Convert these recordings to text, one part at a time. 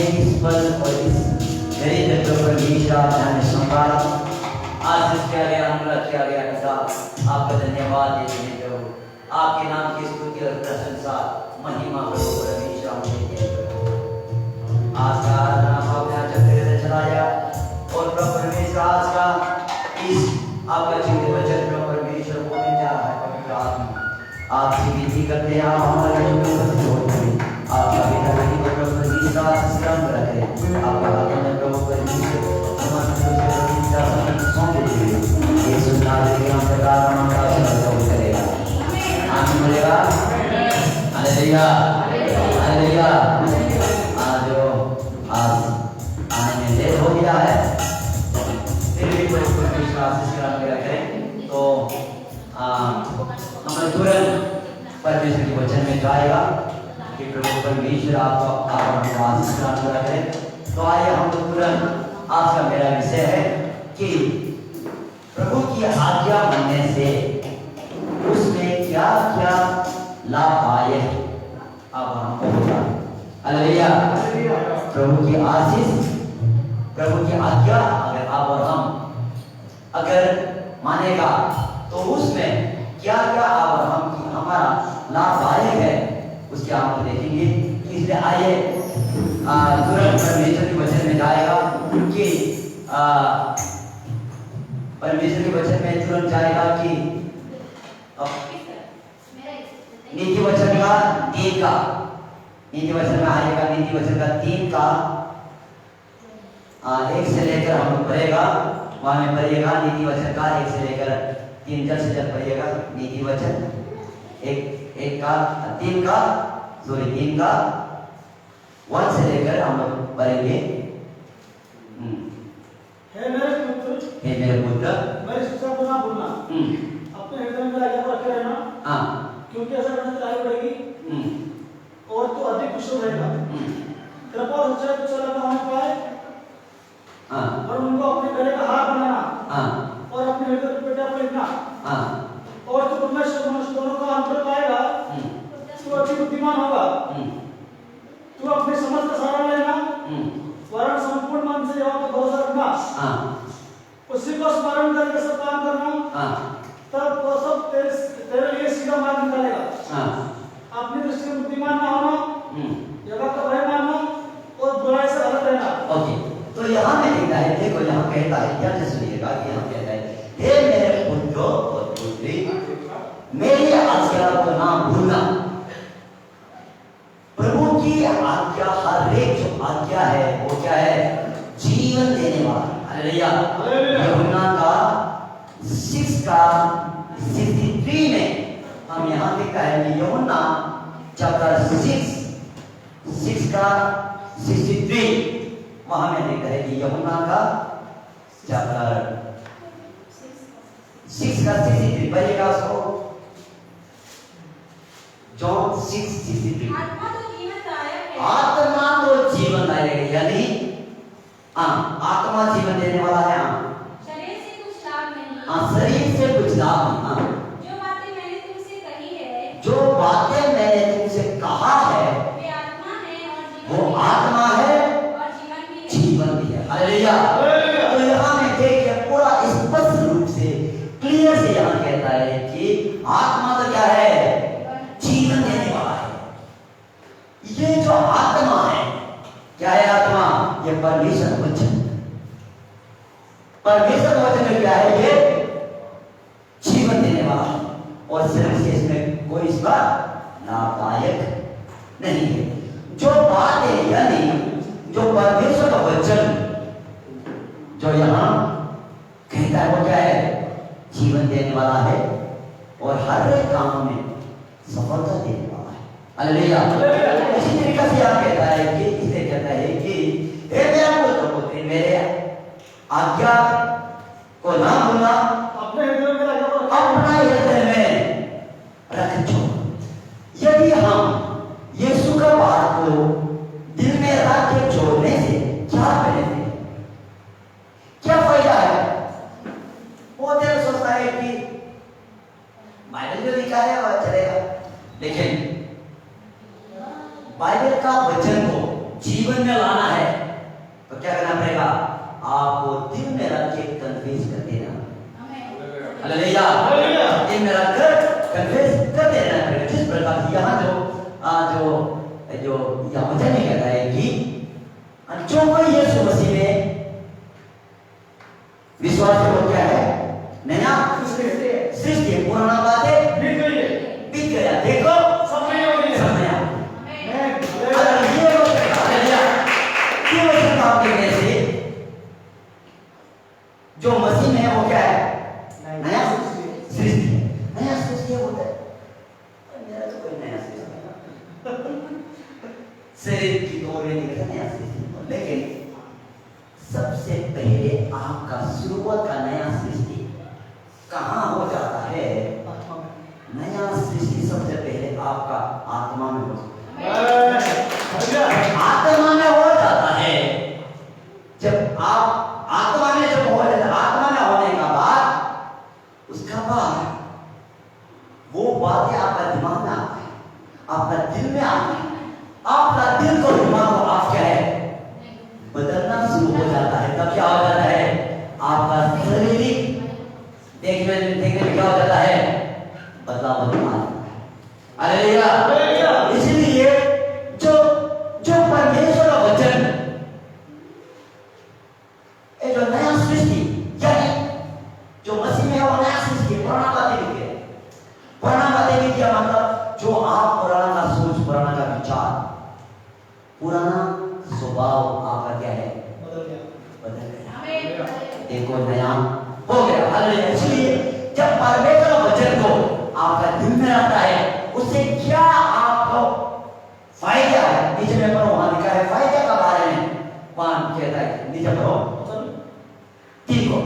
इस पल और इस मेरे जगह पर मीशा ध्यान संभाला, आशीष किया गया, अनुग्रह किया गया पिता, आपका धन्यवाद देते हैं प्रभु, आपके नाम की स्तुति और प्रशंसा महिमा प्रभु परमेश्वर हम देते हैं प्रभु। आज का नाम आपने चक्र से चलाया और प्रभु परमेश्वर आज का इस आपका जीवित वचन प्रभु परमेश्वर होने जा रहा है पवित्र आत्मा, आपसे विनती करते हैं आप हमारे जो उपस्थित होते हैं आपका बेटा बेटी को प्रभु परमेश्वर आशीर्वाद रखे, आपका हाथों में प्रभु परमेश्वर समस्त प्रतिष्ठा समस्त सौंप दीजिए, यीशु नाम के नाम से प्रार्थना करेगा, आमीन बोलेगा, हालेलुया हालेलुया। आज आने में लेट हो गया है, फिर भी प्रभु परमेश्वर आशीष करें तो हम तुरंत परमेश्वर के वचन में जाएगा कि प्रभु परमेश्वर आपको आशीष करें। तो आइए हम लोग तुरंत, आज का मेरा विषय है कि प्रभु की आज्ञा मानने से उसमें क्या क्या लाभ आए अब हमको होगा। हालेलुया। प्रभु की आशीष, प्रभु की आज्ञा अगर आप और हम अगर मानेगा तो उसमें क्या क्या आप और हम की हमारा लाभदायक है उसके आप देखेंगे। इसलिए आइए तुरंत परमेश्वर के वचन में जाएगा कि परमेश्वर के वचन में तुरंत जाएगा कि नीति वचन का 3 का नीति वचन में आएगा, नीति वचन का 3 का 1 से लेकर हम पढ़ेगा, वहां में पढ़िएगा नीति वचन का 1 से लेकर 3 जल्द से जल्द पढ़िएगा। नीति वचन 3 का 1 से लेकर हम लोग पढ़ेंगे। हे मेरे पुत्र मेरी शिक्षा को ना भूलना, अपने हृदय में आज्ञा को रखे रहना, क्योंकि ऐसा करने से आयु बढ़ेगी और तू अधिक कुशल रहेगा। कृपा और सच्चाई को चलाना होने पाए और उनको अपने गले का हार बनाना और अपने हृदय पे पेटा पर लिखना, और तू परमेश्वर मनुष्य दोनों का अंतर पाएगा। तू अति बुद्धिमान होगा, तू अपनी समझ का सहारा लेना, वरन संपूर्ण मन से यहोवा पर भरोसा रखना, उसी को स्मरण करके सब काम करना, तब वो सब तेरे लिए सीधा मार्ग निकालेगा। अपनी दृष्टि में बुद्धिमान ना होना, यहोवा का भय मानना और बुराई से अलग रहना। ओके, तो यहाँ में लिखा है, देखो यहाँ कहता है, ध्यान से सुनिएगा कि यहाँ कहता है, हे मेरे पुत्रों और पुत्री, मेरी आज्ञा को ना भूलना। प्रभु की आज्ञा, हर एक जो आज्ञा है वो क्या है? जीवन देने वाला। हालेलुया। यूहन्ना का 6 का 63 में हम यहाँ लिखा है कि यूहन्ना चैप्टर 6 का 63 वहां में लिखा है कि यूहन्ना का चैप्टर 6 का 63 पढ़िएगा उसको। जॉन 6:63 आत्मा तो जीवनदायक है, यानी आत्मा जीवन देने वाला है। शरीर से कुछ लाभ नहीं, शरीर से कुछ लाभ नहीं। जो बातें मैंने तुमसे कही है, जो बातें मैंने तुमसे कहा है वे आत्मा है और वो आत्मा है और जीवन भी है। हालेलुया। तो यहाँ में देखिए पूरा स्पष्ट रूप से क्लियर से यहाँ कहता है कि आत्मा तो क्या है? जीवन देने वाला है। ये जो आत्मा है, क्या है आत्मा? ये परमेश्वर वचन। परमेश्वर वचन में क्या है? ये जीवन देने वाला है और सिर्फ से इसमें कोई इसका लाभदायक नहीं है। जो बातें यानी जो परमेश्वर का वचन जो यहाँ कहता है वो क्या है? जीवन देने वाला है और हर एक काम में सफलता देने वाला है। हालेलुया। इसी तरीके से यहाँ कहता है कि इसे कहता है कि हे मेरा पुत्र पुत्री, मेरे आज्ञा को ना भूलना, अपने हृदय में अपना हृदय में रखो। यदि हम यीशु का बात को दिल में रख के छोड़ने से क्या मिलेगा? क्या फायदा है? वो दिल सोचता है कि बाइबल जो लिखा है वह चलेगा, लेकिन बाइबल का वचन को जीवन में लाना है कन्फेस करते रहना। आमेन। हालेलुया। ये मेरा घर कन्फेस करते रहना पड़ेगा। जिस प्रकार से यहाँ जो यहाँ वचन में कहता है कि जो कोई यीशु मसीह में विश्वास है वो क्या है? नया सृष्टि है। पुराना बातें बीत गया, देखो सब नया हो गया। अगर ये हालेलुया, ये वचन काम करने से जो मसीह में है वो क्या है? नया सृष्टि है। नया सृष्टि होता है। मेरा तो कोई नया सृष्टि नहीं, शरीर की ओर नहीं करता नया सृष्टि, लेकिन सबसे पहले आपका शुरुआत का नया सृष्टि कहाँ हो जाता है? नया सृष्टि सबसे पहले आपका आत्मा में हो जाता है। आत्मा में हो जाता है। जब आप आत्मा में जब हो जाता है, आत्मा में होने का बाद उसका बाद वो बातें आपका दिमाग में आती है, आपका दिल में आती है। आपका दिल को दिमाग को आप क्या है बदलना शुरू हो जाता है। तब क्या हो जाता है? आपका शारीरिक देखने में क्या हो जाता है? बदलाव होता है। हालेलुया। इसलिए जो परमेश्वर का वचन एक नया सृष्टि, यानी जो मसीह में है वो नया सृष्टि, पुराना बातें बीत गए। पुराना बातें बीत गया मतलब जो आप पुराना का सोच, पुराना का विचार, पुराना स्वभाव आपका क्या है? बदल गया। देखो नया हो गया। हालेलुया। इसलिए जब परमेश्वर का वचन को आपका दिल में रहता है, उससे क्या आपको फायदा है? नीचे में पढ़ो, वहां लिखा है फायदा का बारे में। वहां कहता है, नीचे पढ़ो 3 को।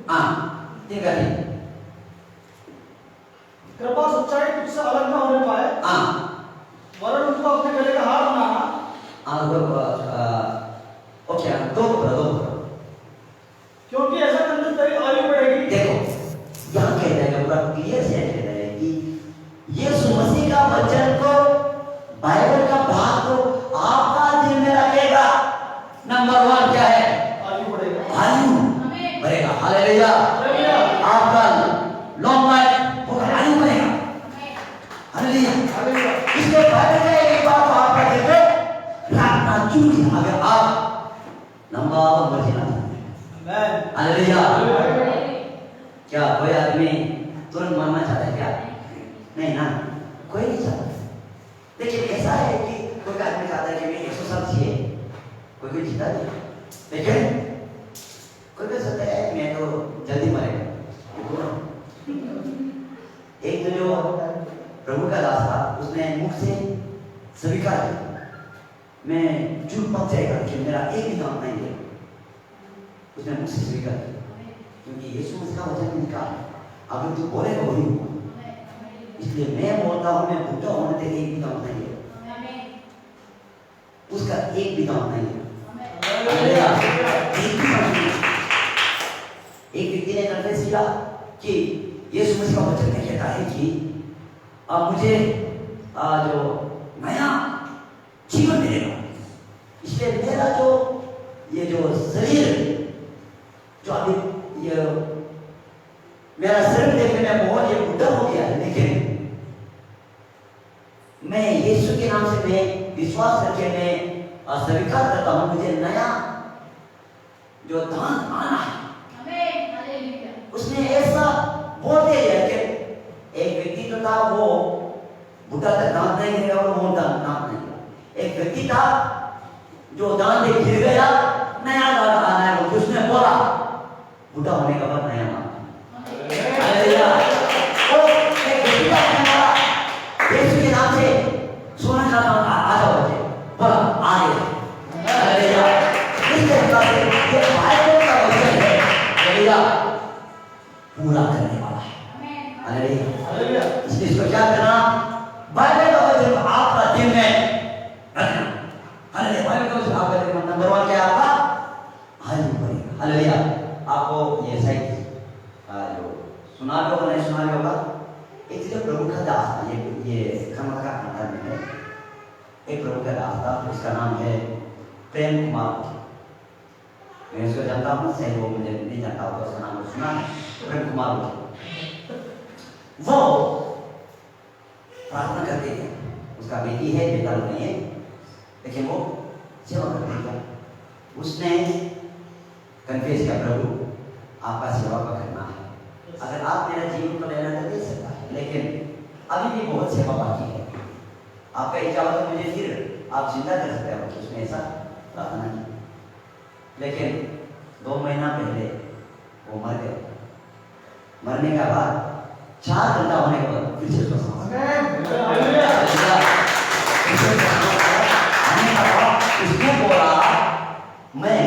हाँ, 3 का 3। कृपा सच्चाई तुझसे अलग न होने पाए, वरन उनको अपने गले का हार बनाना। ओके, 2 क्योंकि ऐसा करने से तेरी आयु बढ़ेगी। देखो यहाँ कहता है, पूरा क्लियर से कहता है कि यीशु मसीह का वचन को, बाइबल का भाग को आपका दिल में रखेगा। नंबर 1 क्या है? आयु बढ़ेगा। आयु बढ़ेगा। हालेलुया। आपका लॉन्ग लाइफ होगा, आयु बढ़ेगा। हालेलुया। इसके बाद एक बात आपका दिल में रखना चाहिए। अगर आप लंबा उम्र जीना चाहते हैं, हालेलुया, क्या कोई आदमी तुरंत मरना चाहता है क्या? नहीं ना, कोई नहीं चाहता। लेकिन ऐसा है कि कोई आदमी चाहता है कि मैं 100 साल जिए, कोई जीता नहीं। लेकिन कोई सोचता है मैं तो जल्दी मरेगा। एक तो जो प्रभु का दास था, उसने मुख से स्वीकार किया, मैं झूठ पक जाएगा कि मेरा एक भी दाम नहीं है। उसने मुख से स्वीकार किया, क्योंकि यीशु मसीह का वचन निकला, अगर तू बोलेगा वही होगा। इसलिए मैं बोलता हूँ, मैं बुढ़ा होने तक एक भी दाम नहीं है, उसका एक भी दाम नहीं है। एक व्यक्ति ने कन्फेस किया कि यीशु मसीह का वचन कहता है कि अब मुझे जो नया जीवन मिलेगा, इसलिए मेरा जो ये जो शरीर जो अभी ये मेरा शरीर देखने में बहुत ये बुढ़ा हो गया है, लेकिन मैं यीशु के नाम से मैं विश्वास करके मैं स्वीकार करता हूँ, मुझे नया जो दान आना है। उसने ऐसा बोलते हैं कि एक व्यक्ति तो था, वो बुढ़ा तक दांत नहीं गिरेगा और वो दांत नहीं गिरा। एक व्यक्ति था जो दांत गिर गया, नया दांत आना है, वो उसने बोला बुढ़ा होने का बाद नया दांत। हालेलुया। और एक व्यक्ति था यीशु के नाम से सोने का दांत आ जाओ बच्चे, बोला आ गया। हालेलुया। इस तरह से ये बाइबल का वचन है, हालेलुया, पूरा करने वाला है। हालेलुया। इसलिए इसको क्या करना? बाइबल का वचन आपका दिल में रखना। हालेलुया। बाइबल का वचन आपका दिल में, नंबर 1 क्या आपका? आयु बढ़ेगा। हालेलुया। आपको ये सही जो सुना भी होगा नहीं सुना भी होगा, एक जो प्रभु का दास था, ये खंड का खंडन में है, एक प्रभु का दास था, उसका नाम है प्रेम कुमार। मैं इसको जानता हूँ, सही वो मुझे नहीं जानता होगा, उसका नाम सुना प्रेम कुमार वो प्रार्थना करते थे। उसका बेटी है, बेटा नहीं है, लेकिन वो सेवा करते थे। उसने कन्फेस किया, प्रभु आपका सेवा का करना है, अगर आप मेरा जीवन को लेना तो दे सकता है, लेकिन अभी भी बहुत सेवा बाकी है। आपका इच्छा हो तो मुझे फिर आप जिंदा कर सकते हो। उसने ऐसा प्रार्थना की, लेकिन 2 महीना पहले वो मर गया। मरने के बाद 4 घंटा होने के बाद फिर से उसको उसने बोला मैं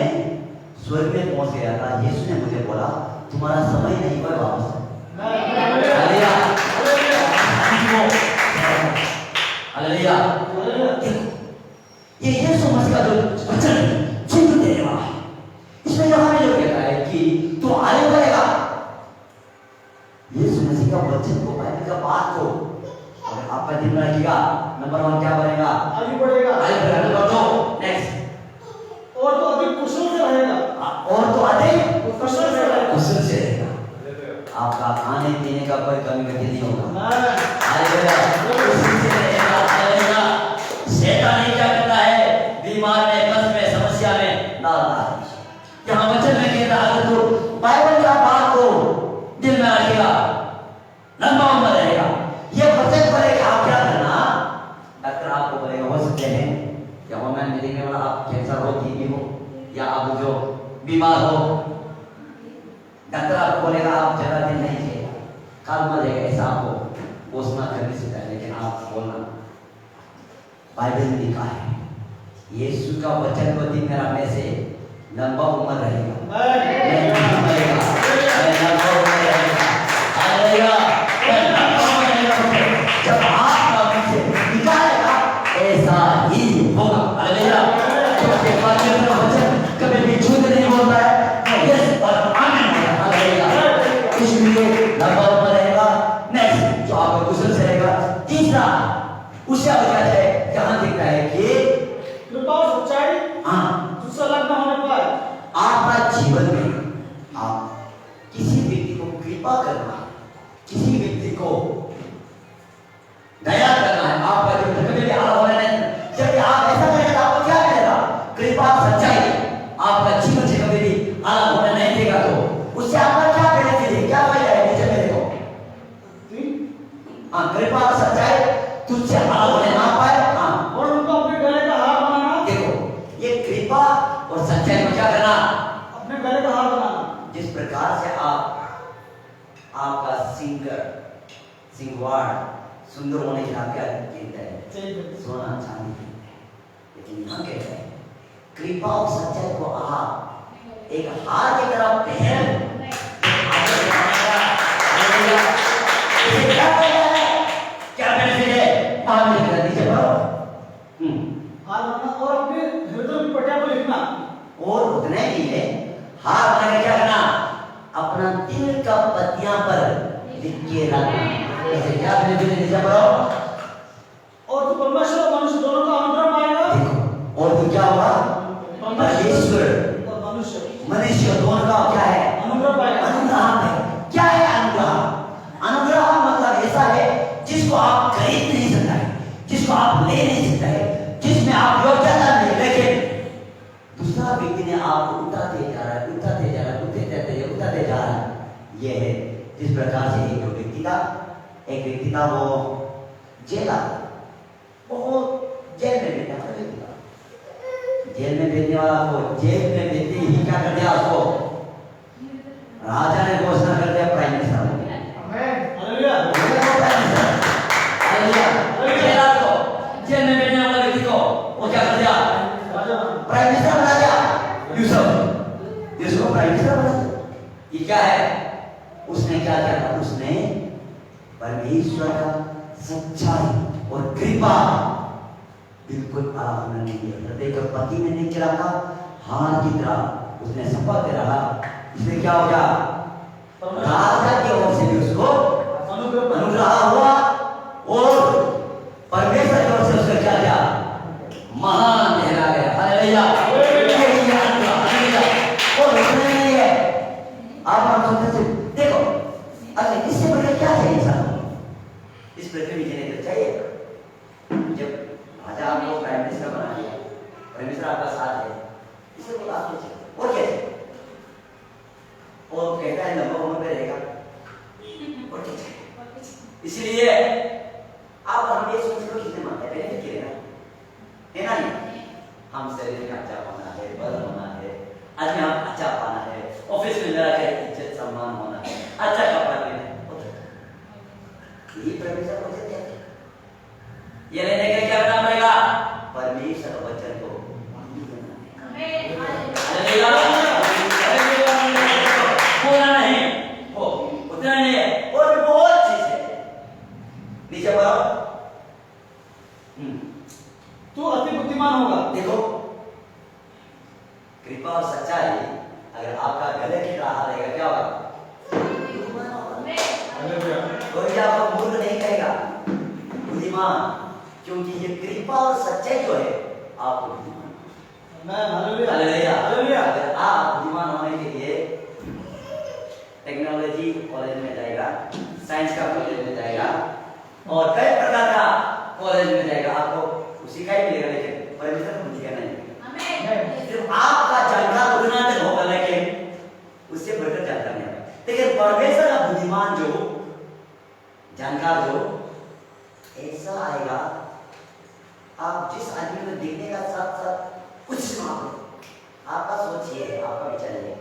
स्वर्ग में पहुंच गया था, यीशु ने मुझे बोला तुम्हारा समय नहीं हुआ वापस। हालेलुया। ये यीशु मसीह का जो वचन जीवन देने वाला है, इसमें जो हमें जो कहता है कि तू आगे बढ़ेगा। यीशु मसीह का वचन को, बाइबल का बात को अगर आपका दिन रखेगा, नंबर 1 क्या बनेगा? आगे बढ़ेगा। नंबर 2 नेक्स्ट, और तो अधिक कुशल से रहेगा। और तो अधिक कुशल से रहेगा। कुशल से रहेगा। आपका खाने पीने का कोई कमी घटी नहीं होगा। हालेलुया। कुशल से रहेगा। हालेलुया। शैतान नहीं क्या करता है? बीमार में, कष्ट में, समस्या में डालता है। यहाँ वचन में कहता है अगर तू बाइबल का बात को दिल में रखेगा, लंबा उम्र रहेगा। ये वचन पढ़ेगा, आप क्या करना? डॉक्टर आपको बोलेगा, हो सकते हैं या ऑनलाइन में देखने वाला आप कैंसर हो, टीबी हो, या आप जो बीमार हो, डॉक्टर आपको बोलेगा आप ज्यादा दिन नहीं जिएगा, कल मर जाएगा, ऐसा आपको घोषणा कर नहीं सकता है। लेकिन आप बोलना, बाइबल में लिखा है यीशु का वचन को दिन में रखने से लंबा उम्र रहेगा, जब आप से निकालेगा ऐसा ही होगा। वचन कभी भी झूठ नहीं बोलता है, यस और आमीन होता है। इसलिए लंबा उम्र रहेगा। नेक्स्ट जो आपका कुशल से रहेगा। तीसरा उससे क्या है? यहाँ दिखता है कि कृपा और सच्चाई तुझसे अलग न होने पर आपका जीवन में आप किसी व्यक्ति को कृपा करना है, किसी व्यक्ति को दया करना है। आपका जीवन कभी भी अलग होना नहीं। जब आप ऐसा करेंगे आपको क्या मिलेगा? कृपा सच्चाई। आपका जीवन से कभी भी अलग होने नहीं देगा। तो उससे आपका क्या बेनिफिट है, क्या फायदा है? नीचे मेरे को कृपा और सच्चाई तुझसे अलग होने ना पाए। और उनको अपने गले का हार बनाना। देखो ये कृपा और सच्चाई को क्या करना? अपने गले का हार बनाना। जिस प्रकार से आपका सिंगवार सुंदर होने के नाते कहता है सोना चांदी, लेकिन यहाँ कहता है कृपा और सच्चाई को आप एक हार की तरह पहन क्या बेनिफिट है? नीचे बढ़ो। हार बनाना और अपने हृदय की पटिया को लिखना। और उतने ही है, हार बना के क्या करना? अपना दिल का पत्तियां पर लिख के रखना। ऐसे क्या बेनिफिट है? नीचे बढ़ो। और तो परमेश्वर और मनुष्य दोनों का अनुग्रह पाएगा। देखो और तो क्या होगा? परमेश्वर और मनुष्य दोनों का क्या है? अनुग्रह पाएगा। अनुग्रह है। क्या है अनुग्रह? अनुग्रह मतलब ऐसा है जिसको आप खरीद नहीं सकता है, जिसको आप ले नहीं सकता है, जिसमें आप योग्यता नहीं, लेकिन दूसरा व्यक्ति ने आपको उठाते जा रहा है, उठाते जा रहा है, उठाते जा रहा है। ये है जिस प्रकार से एक व्यक्ति था वो जेला, वो जेल में बैठा था। जेल में बैठने वाला को जेल में बैठते ही क्या कर दिया? उसको राजा ने घोषणा कर दिया प्राइम मिनिस्टर। जेल में बैठने वाला व्यक्ति को वो क्या कर दिया? प्राइम मिनिस्टर बना दिया। यूसुफ प्राइम मिनिस्टर बना दिया। ये क्या है? उसने क्या किया? उसने परमेश्वर का सच्चाई और कृपा बिल्कुल आराम नहीं दिया। हृदय का पति में नहीं चला था, हार की तरह उसने शपथ दे रहा। इसलिए क्या हो गया? राजा की ओर से भी उसको अनुग्रह हुआ और परमेश्वर की ओर से उसका क्या किया? महान ठहरा गया। हालेलुया। इसे बोला आप कैसे और कैसे और कहता है नंबर वन पे रहेगा और कैसे इसलिए अब हम ये सोच लो कितने मानते हैं पहले क्या है ना नहीं हम शरीर में अच्छा होना है बल होना है आज में हम अच्छा पाना है ऑफिस में मेरा क्या इज्जत सम्मान होना है अच्छा कपड़ा लेना है यही परमेश्वर को देते हैं ये लेने के क्या करना पड़ेगा परमेश्वर वचन को पूरा नहीं हो उतना नहीं है और भी बहुत चीज है नीचे बढ़ो तू अति बुद्धिमान होगा। देखो कृपा और सच्चाई अगर आपका गले की रहा रहेगा क्या होगा कोई आपको मूर्ख नहीं कहेगा बुद्धिमान क्योंकि ये कृपा और सच्चाई जो है आपको बुद्धिमान अगर आप बुद्धिमान होने के लिए टेक्नोलॉजी कॉलेज में जाएगा साइंस का कॉलेज में जाएगा और कई प्रकार का कॉलेज में जाएगा आपको सिखाई मिलेगा लेकिन परमेश्वर को बुद्धि का नहीं सिर्फ आपका जानकार उतना तक होगा लेकिन उससे बढ़कर जानकार नहीं होगा लेकिन परमेश्वर का बुद्धिमान जो जानकार जो ऐसा आएगा आप जिस आदमी को देखने का साथ साथ कुछ आपका सोच ये है आपका विचार ये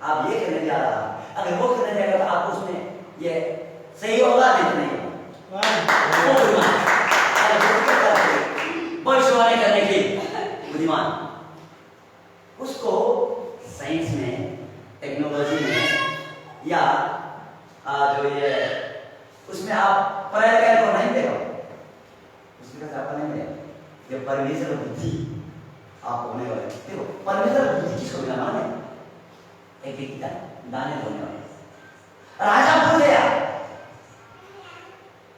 आप ये करने जा रहा अगर वो करने जाएगा तो आप उसमें ये सही होगा नहीं भविष्यवाणी करने की बुद्धिमान उसको साइंस में टेक्नोलॉजी में या जो ये उसमें आप पढ़ाई को नहीं देखो उसमें आपको नहीं मिलेगा ये परमेश्वर बुद्धि आप होने वाले देखो परमेश्वर बुद्धि किसको मिला माने एक दाने होने वाले राजा भूल गया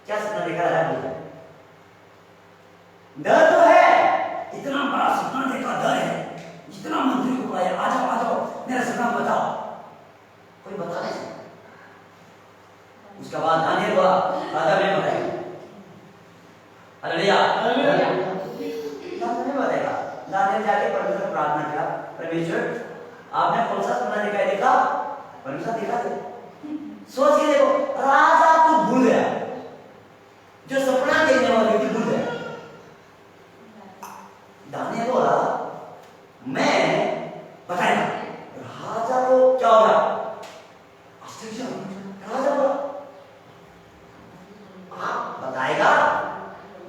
क्या सपना देखा राजा भूल गया डर तो है इतना बड़ा सपना देखा डर है जितना मंत्री को बुलाया आ जाओ मेरा सपना बताओ कोई बता नहीं सकता उसके बाद दानियल बोला राजा ने बताया हालेलुया नहीं बताएगा दानियल जाके परमेश्वर प्रार्थना किया परमेश्वर आपने कौन सा सपना देखा परमेश्वर देखा दे सोच के देखो राजा तो भूल गया जो सपना देखने वाला व्यक्ति भूल गया दानियल बोला मैं बताएगा राजा को क्या होगा आश्चर्य राजा बोला आप बताएगा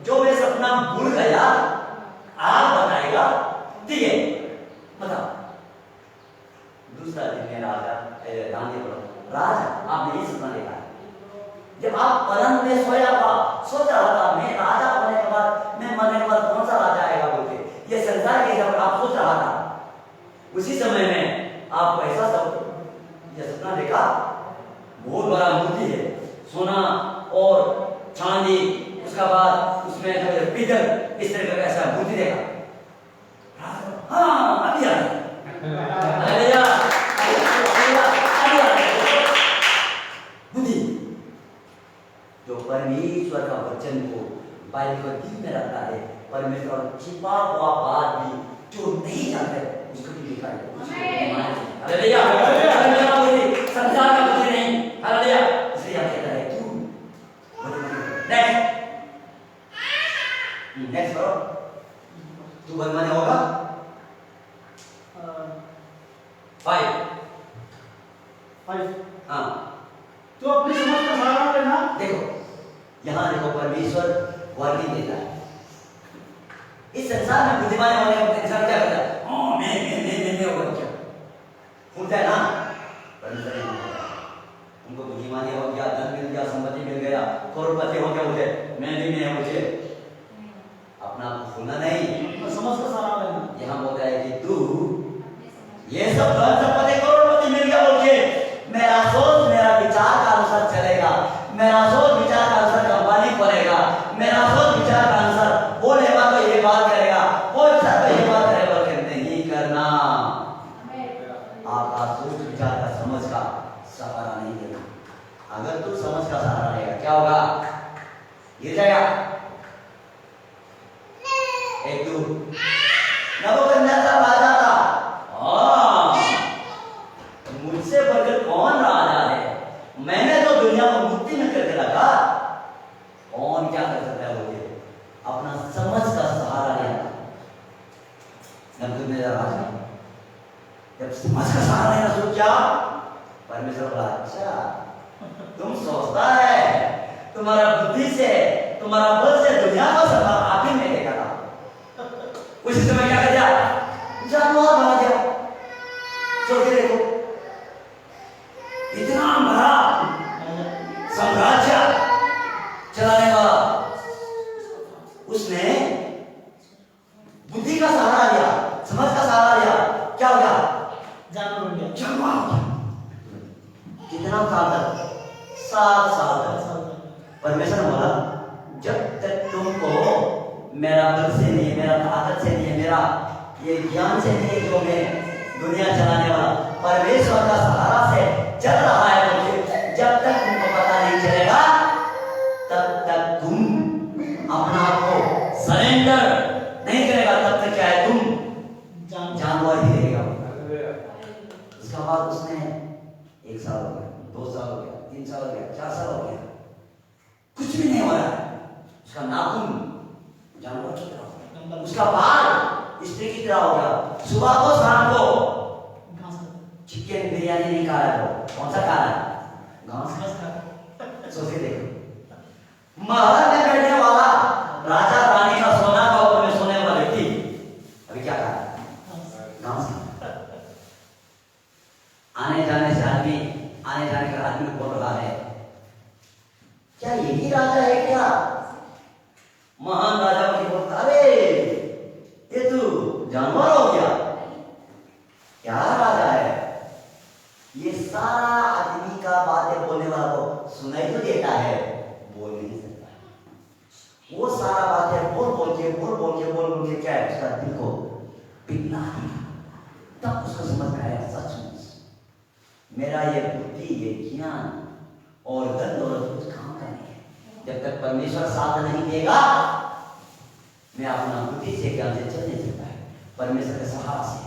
जो मैं सपना भूल गया आप बताएगा ठीक है बताओ दूसरा दिन में राजा दानियल बोला राजा आपने ये सपना देखा जब आप पलंग में सोया हुआ सोच रहा था मैं राजा होने के बाद मैं मरने के बाद कौन सा राजा आएगा बोलते ये संसार के जब आप सोच रहा था उसी समय में आपको ऐसा सब ये सपना देखा बहुत बड़ा मूर्ति है सोना और चांदी उसका बाद उसमें जो पीतल इस तरह का ऐसा मूर्ति देखा हाँ अभी आ बुद्धि जो परमेश्वर का वचन को बाइबल को दिल में रखता है परमेश्वर छिपा हुआ बात भी जो नहीं जानते उसको भी लिखा है हालेलुया संसार का बुद्धि नहीं हालेलुया इसलिए आप कहता है तू नेक्स्ट करो तू बुद्धिमान होगा 5 हाँ तो अपनी समझ का सहारा लेना देखो यहाँ देखो परमेश्वर वार्निंग देता है इस संसार में बुद्धिमान होने का इंसान क्या करता है मैं होगा क्या होता है ना परमेश्वर उनको बुद्धिमानी हो गया धन मिल गया संपत्ति मिल गया करोड़पति हो गया मुझे मैं भी नहीं मुझे अपना भूलना नहीं समझ का सहारा लेना यहाँ बोलता है कि तू ये सब धन संपत्ति करोड़पति मिल गया बोल के मेरा सोच मेरा विचार का अनुसार चलेगा मेरा सोच विचार का अनुसार कंपनी पड़ेगा मेरा सोच विचार का अनुसार बोलेगा तो ये बात करेगा बोलता तो ये बात करेगा नहीं करना आपका सोच विचार का समझ का सहारा नहीं देना अगर तू समझ का सहारा लेगा क्या होगा गिर जाएगा एक दो नबूकदनेस्सर राजा था जब समझ का सहारा लेना शुरू किया, परमेश्वर बोला अच्छा तुम सोचता है तुम्हारा बुद्धि से तुम्हारा बल से दुनिया को सब आप ही में लेगा था। उसी समय क्या कर दिया, जानवर बना दिया। सोच के देखो इतना बड़ा साम्राज्य चलाने वाला उसने बुद्धि का सहारा लिया, समझ का सहारा लिया, क्या हो गया, जानवर बन गया। जानवर हो गया। कितना साल तक, 7 साल तक। परमेश्वर ने बोला जब तक तुमको मेरा बल से नहीं, मेरा ताकत से नहीं, मेरा ये ज्ञान से नहीं, जो मैं दुनिया चलाने वाला परमेश्वर का सहारा से चल रहा है, मुझे जब तक तुमको पता नहीं चलेगा तब तक तुम अपना आप को सरेंडर नहीं करेगा, तब तक क्या है तुम जानवर ही रहेगा। उसके बाद उसने 1 साल हो गया, 2 साल हो गया, 3 साल हो गया, 4 साल हो गया, कुछ भी नहीं हो रहा है। उसका नाखून जानवर की तरह हो गया, उसका बाल स्त्री की तरह हो गया। सुबह को शाम को चिकन बिरयानी नहीं खा रहा, तो कौन सा खा रहा है, घास। सोच के देखो, महल में बैठने वाला राजा रानी का सोना का ऊपर में सोने वाला व्यक्ति अभी क्या खा रहा है, घास। आने जाने से आदमी, आने जाने का आदमी को बोल रहा है क्या यही राजा है क्या, महान राजा की बोलता, अरे ये तू जानवर हो गया, क्या राजा है। ये सारा आदमी का बातें बोलने वाला को सुनाई तो देता है, बोल नहीं सकता। वो सारा बातें बोल बोल के क्या है, उसका दिल को पिघला दिया। तब उसको समझ में आया सचमुच मेरा ये बुद्धि, ये ज्ञान और धन दौलत कुछ काम का नहीं है। जब तक परमेश्वर साथ नहीं देगा मैं अपना बुद्धि से ज्ञान से चल नहीं सकता है, परमेश्वर के सहारा से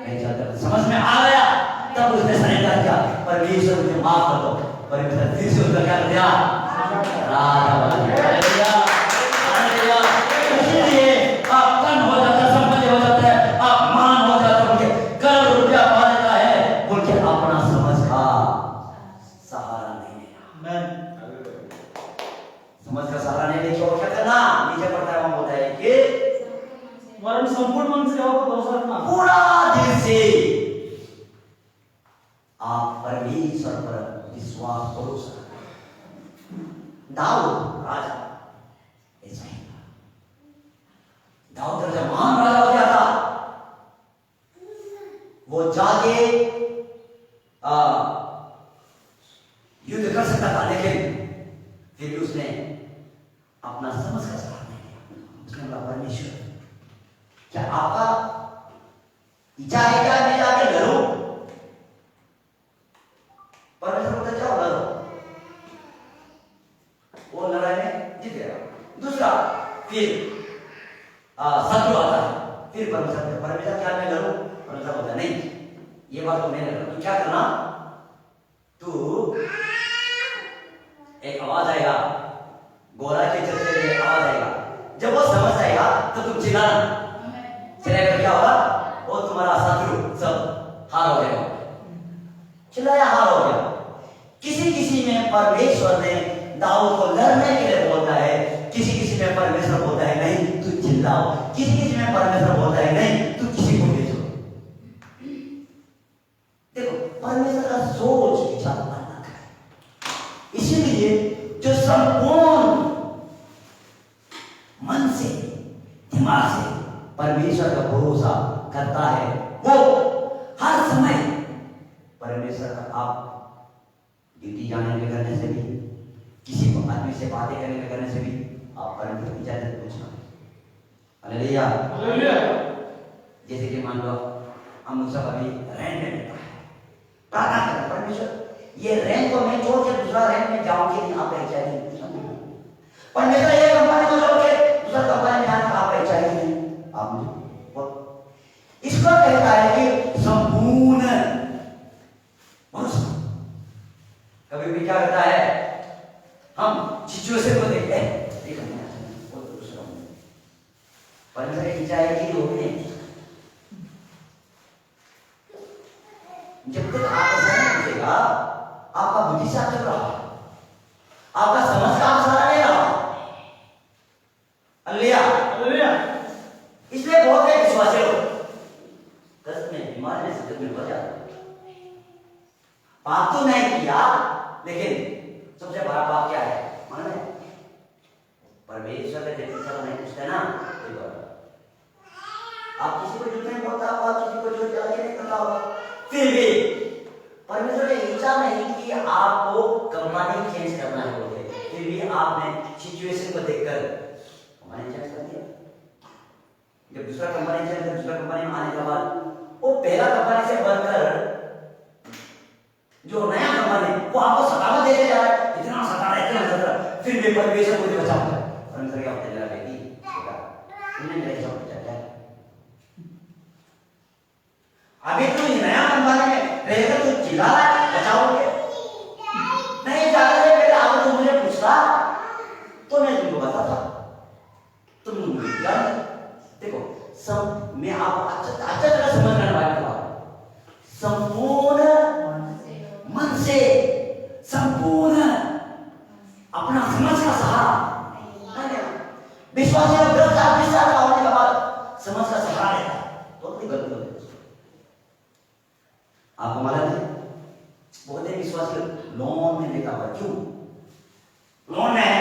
मैं चलता। समझ में आ गया तब उसने सरेंडर किया, परमेश्वर मुझे माफ कर दो। परमेश्वर फिर से उसका क्या कर दिया, राजा बना दिया। Hallelujah, hallelujah. इसलिए आप धन हो जाता, संपत्ति हो जाता है, आप मान हो जाता, उनके करोड़ रुपया पा लेता है, उनके अपना समझ का सहारा नहीं लेना। समझ का सहारा नहीं लेके और क्या करना, नीचे पड़ता है, वहां होता है कि वरन संपूर्ण मन से आपको भरोसा रखना, पूरा दिल से आप परमेश्वर पर विश्वास भरोसा। दाऊद राजा ऐसा ही था। दाऊद जब महान राजा हो गया था, वो जाके युद्ध कर सकता था, लेकिन फिर भी उसने अपना समझ का सहारा नहीं लिया। उसने बोला परमेश्वर क्या आपका इच्छा है क्या मैं जाके लड़ूं, परमेश्वर बोलता जाओ लड़ो। वो लड़ाई में जीत गया। दूसरा फिर शत्रु आता है, फिर परमेश्वर क्या मैं लड़ूं, परमेश्वर बोलता नहीं ये बात तो मैं नहीं लड़ूं, तू क्या करना, तू एक आवाज आएगा, गोरा के चलते हुए आवाज आएगा, जब वो समझ जाएगा तो तुम चिल्लाना, चिल्लाएगा क्या होगा, वो तुम्हारा शत्रु सब हार हो जाएगा। चिल्लाया हार हो गया। किसी किसी में परमेश्वर ने दाऊद को लड़ने के लिए बोलता है, किसी किसी में परमेश्वर बोलता है नहीं तू चिल्लाओ, किसी किसी में परमेश्वर बोलता है नहीं तू किसी को भेजो। देखो परमेश्वर का सोच विचार अलग है। इसीलिए जो संपूर्ण मन से, दिमाग से परमेश्वर का भरोसा करता है, वो हर समय परमेश्वर का, आप ड्यूटी जाने में करने से भी, किसी को आदमी से बातें करने में करने से भी आप परमेश्वर की इजाजत पूछना। Hallelujah, hallelujah. जैसे कि मान लो हम सब अभी रेंट में बैठा है, प्रार्थना करें परमेश्वर ये रेंट को मैं छोड़ के दूसरा रेंट में जाऊं कि नहीं, आप इच्छा नहीं। परमेश्वर ये कंपनी को छोड़ के दूसरा कंपनी में जाना आप इच्छा नहीं, आप मुझे इसको कहता है कि संपूर्ण भरोसा। कभी भी क्या करता है, हम सिचुएशन को देखते हैं, वो तो दूसरा परमेश्वर की इच्छा है कि वो भी नहीं, जब तक आप ऐसा नहीं पूछेगा, आपका बुद्धि से चल रहा, आपका समझ का आप सहारा ले रहा। हालेलुया। इसलिए बहुत है विश्वासी लोग कष्ट में, बीमारी में, संकट में पड़ जाते। पाप तो नहीं किया, लेकिन सबसे बड़ा पाप क्या है मालूम है? परमेश्वर के देखने नहीं पूछते ना। आप किसी को झूठ नहीं बोलता होगा, किसी को झूठ जाके नहीं करता होगा, फिर भी परमेश्वर ने इच्छा नहीं कि आपको कंपनी चेंज करना है बोलते, फिर भी आपने सिचुएशन को देखकर कंपनी चेंज कर दिया। जब दूसरा कंपनी चेंज कर दूसरा कंपनी में आने के बाद वो पहला कंपनी से बढ़कर जो नया कंपनी वो आपको सतावत देते जा रहा है, इतना सता रहा है, इतना सता रहा है, फिर भी परमेश्वर मुझे बचाता है। परमेश्वर क्या बोलते हैं बेटी, बेटा तुमने मेरे साथ बचाया, अभी तू नया कंपनी में रहेगा, तू चिल्ला रहा है बचाओगे नहीं, जा रहे पहले आप तुम मुझे पूछता तो मैं तुमको बताता, तुम जान। देखो सब मैं आप अच्छा तरह समझने वाली बात, संपूर्ण मन से, संपूर्ण अपना समझ का सहारा, विश्वास होने के बाद समझ का सहारा लेता तो अपनी गलती होती है। आपको मालूम है बहुत ही विश्वासी लोन में लेता हुआ, क्यों लोन में है?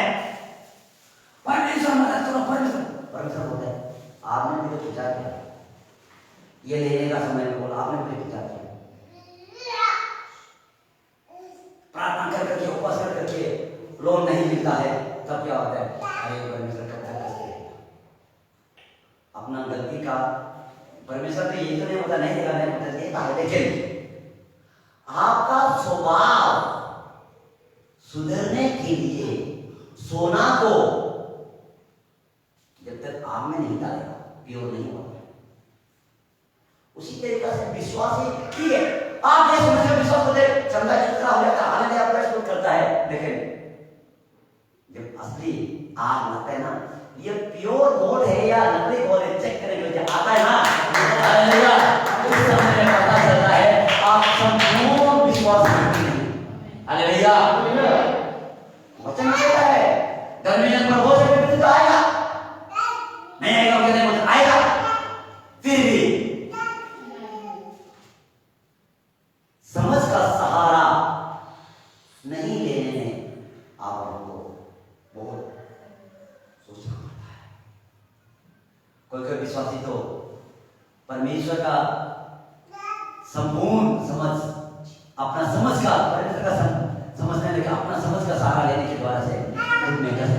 परमेश्वर मदद करो, परमेश्वर बोलता है आपने मुझे विचार किया, ये लेने का समय में बोला, आपने मुझे विचार किया, प्रार्थना कर करके उपवास कर करके लोन नहीं मिलता है, तब क्या होता है? अरे परमेश्वर कब तक करेगा? अपना गलती का परमेश्वर तो ये तो नहीं होता, नहीं देगा, नहीं होता, देता है, लेकिन आपका स्वभाव सुधरने के लिए सोना को जब तक आग में नहीं डालेगा प्योर नहीं होगा। उसी तरीके से विश्वास ही ठीक है, आप ये समझ विश्वास को देख चंदा चित्रा हो जाता है, हाल आपका शुरू करता है, लेकिन जब असली आग लगता है ना, ये प्योर गोल्ड है या नकली गोल्ड है चेक करने के लिए आता है ना, हालेलुया, उस समय पता चलता है आप संपूर्ण विश्वास करते हैं। हालेलुया, वचन कहता है धर्मी जन पर हो सके तो आएगा, नहीं आएगा कहते हैं आएगा, फिर भी समझ का सहारा नहीं लेने में आप हमको बहुत सोचना पड़ता है। कोई विश्वासी तो परमेश्वर का संपूर्ण समझ, अपना समझ का, परमेश्वर का समझने लगे, अपना समझ का सहारा लेने के द्वारा से में कैसे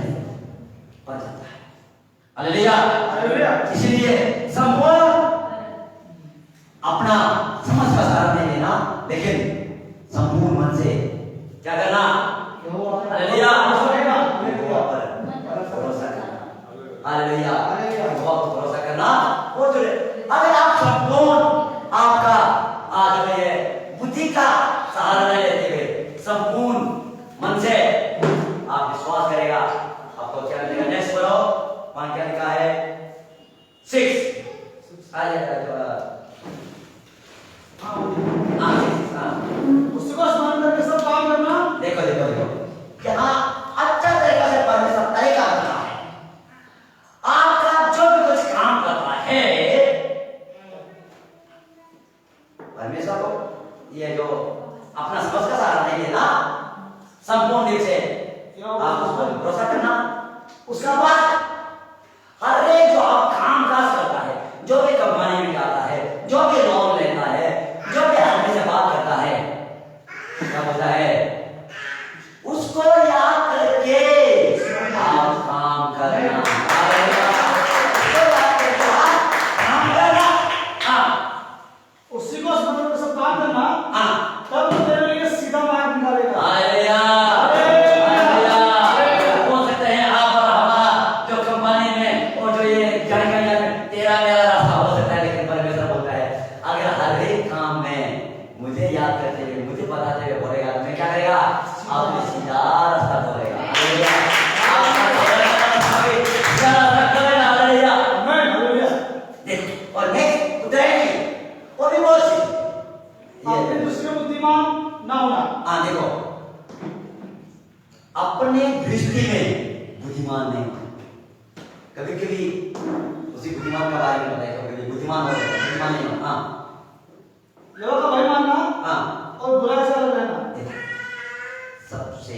पड़ जाता है। हालेलुया, इसलिए संपूर्ण अपना समझ का सहारा नहीं लेना, लेकिन संपूर्ण मन से क्या करना? हालेलुया, भरोसा करना। हालेलुया, भरोसा करना। वो जो अगर आप संपूर्ण आपका आज में बुद्धि का सहारा नहीं लेते हुए संपूर्ण मन से आप विश्वास करेगा, आपको क्या मिलेगा? नेक्स्ट पढ़ो, वहां क्या लिखा है? 6 आ जाएगा। उसको स्मरण करके सब काम करना। देखो देखो देखो, यहाँ अच्छा तरीका से परमेश्वर तरीका करना है। आपका जो भी कुछ काम करता है परमेश्वर को ये जो अपना समझ का सहारा नहीं लेना, संपूर्ण दिल से आप उस पर भरोसा करना। उसका बाद हर एक जो आप काम काज करता है, जो भी कंपनी में जाता है, जो भी लोन लेता है, जो भी आदमी से बात करता है, क्या बोलता है? उसको याद करके आप काम करना। उसको याद करके आप काम करना। उसी को स्मरण करके सब काम करना। तब तो तेरे लिए सीधा मार्ग निकालेगा। हालेलुया, हो सकते हैं आप और हमारा जो कंपनी में और जो ये गाड़ियां तेरा मेरा रास्ता हो सकता है, लेकिन परमेश्वर बोलता है अगर हर एक काम में मुझे याद करते हुए, मुझे बताते हुए बोलेगा, तो मैं क्या करेगा? आपने सीधा रास्ता बोलेगा। हालेलुया, आपका सीधा रास्ता करेगा। हालेलुया, आमीन, हालेलुया। देखो और नेक्स्ट उतरेगी, वो भी बहुत सी अपने दूसरे बुद्धिमान ना होना। हाँ देखो, अपने दृष्टि में बुद्धिमान नहीं होना। कभी कभी उसी बुद्धिमान का बारे में बताया, कभी बुद्धिमान हो जाता है, बुद्धिमान नहीं होना। हाँ यहोवा का भय मानना हाँ, और बुराई से अलग रहना। सबसे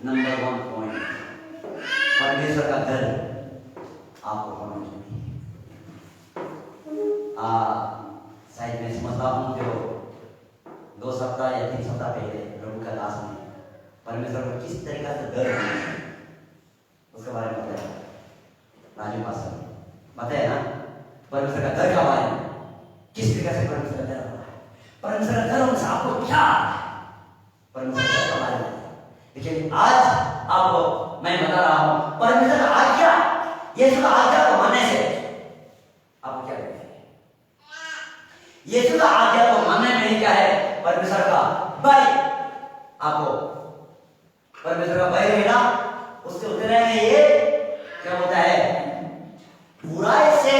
नंबर 1 पॉइंट, परमेश्वर का डर आपको होना चाहिए। शायद मैं समझता हूँ जो 2 सप्ताह या 3 सप्ताह पहले प्रभु का दास ने परमेश्वर को किस तरीका से डर होना है उसके बारे में बताया। राजू पास्टर बताया ना, परमेश्वर का डर का बारे में, किस तरीके से परमेश्वर का डर होना है, परमेश्वर का डर होने से आपको क्या है, परमेश्वर का डर का बारे में। लेकिन आज आपको मैं बता रहा हूं, परमेश्वर का आज्ञा, यीशु का आज्ञा को मानने से आपको क्या लगता है? यीशु का आज्ञा को मानने में ही क्या है? परमेश्वर का भय। आपको परमेश्वर का भय रहेगा, उससे उतरने में ये क्या होता है? बुराई से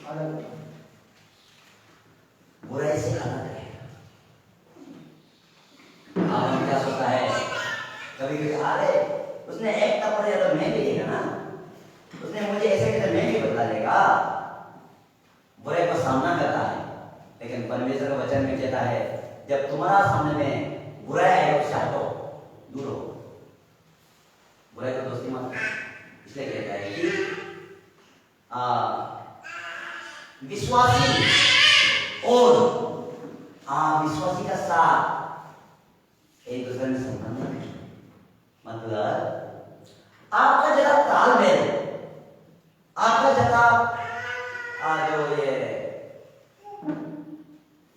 अलग रहेगा। आदमी क्या सोचता है? कभी कभी अरे उसने एक कपड़े दिया तो मैं भी देगा ना, उसने मुझे ऐसे कहते मैं भी बदला देगा। बुराई का सामना करता है, लेकिन परमेश्वर का वचन में कहता है जब तुम्हारा सामने में बुराई है उससे हटो, दूर हो, बुराई को दोस्ती मत करो। इसलिए कहता है कि विश्वासी और अविश्वासी का साथ एक दूसरे में संबंध है। मतलब आपका जरा तालमेल, आपका जरा जो ये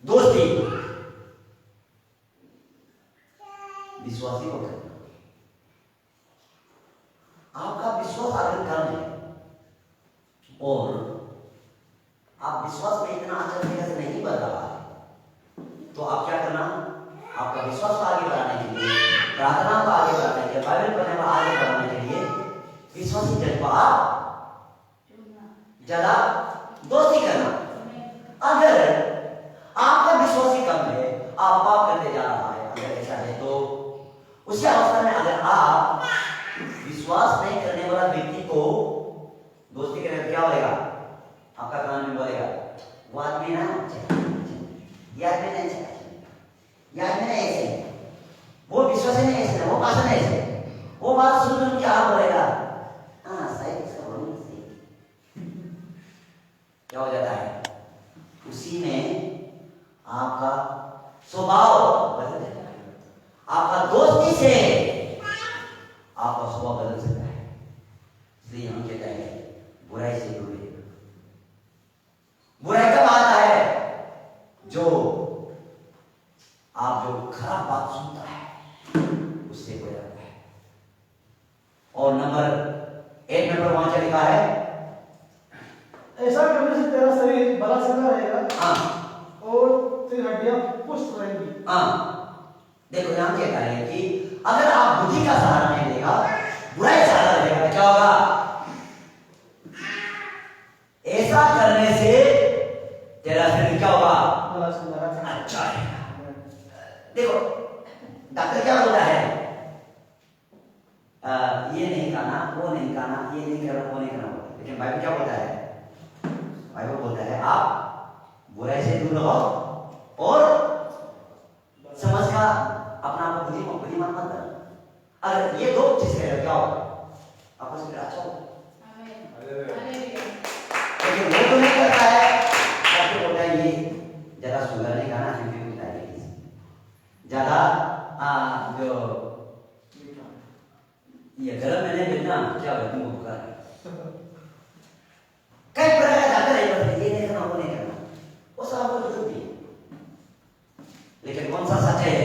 दोस्ती विश्वासी को करना, आपका विश्वास अगर कम है और आप विश्वास में इतना अच्छा तरीके से नहीं बढ़ रहा है, तो आप क्या करना? आपका विश्वास को आगे बढ़ाने के लिए, प्रार्थना को आगे बढ़ाने के लिए, बाइबल पढ़ने को आगे बढ़ाने के लिए विश्वासी जन को आप ज्यादा दोस्ती करना। अगर आपका विश्वासी कम है, आप पाप करते जा रहा है, अगर ऐसा है तो उसी अवस्था में अगर आप विश्वास नहीं करने वाला व्यक्ति को दोस्ती करने क्या होगा? आपका कान में बोलेगा वो आदमी ना याद में नहीं चाहिए, याद में नहीं ऐसे, वो विश्वास नहीं ऐसे, वो भाषण ऐसे, वो बात सुन सुन के आप बोलेगा हाँ सही, इसका बोलना सही। क्या हो जाता है? उसी में आपका स्वभाव बदल जाता है, आपका दोस्ती से आपका स्वभाव बदल सकता है। इसलिए हम कहते हैं बुराई से दूर रहिए। बुराई कब आता है? जो आप जो खराब बात सुनता है उससे हो जाता है। और एक नंबर वहां क्या लिखा है? ऐसा करने से तेरा शरीर बड़ा चंगा रहेगा। हाँ, और तेरी हड्डियां पुष्ट रहेंगी। हाँ, देखो यहां कहता है कि अगर आप बुद्धि का सहारा नहीं लेगा, बुराई सहारा लेगा, क्या होगा? ऐसा करने से तेरा शरीर क्या होगा? अच्छा है। देखो डॉक्टर क्या बोलता है? ये नहीं खाना, वो नहीं खाना, ये नहीं करना, वो नहीं करना, लेकिन बाइबल क्या बोलता है? बाइबल बोलता है आप बुराई से दूर रहो और समझ का अपना आप बुद्धिमान मत करना। अगर ये दो चीज करेगा क्या होगा? आपका शरीर अच्छा होगा। लेकिन वो तो नहीं करता है, क्या बोलता है? ये ज्यादा शुगर नहीं खाना, क्योंकि ज्यादा जो ये गरम में नहीं मिलना, क्या होगा? तुमको बुखार है। कई प्रकार का डॉक्टर है, ये नहीं करना, वो नहीं करना, वो सब आपको तो है। लेकिन कौन सा सच है?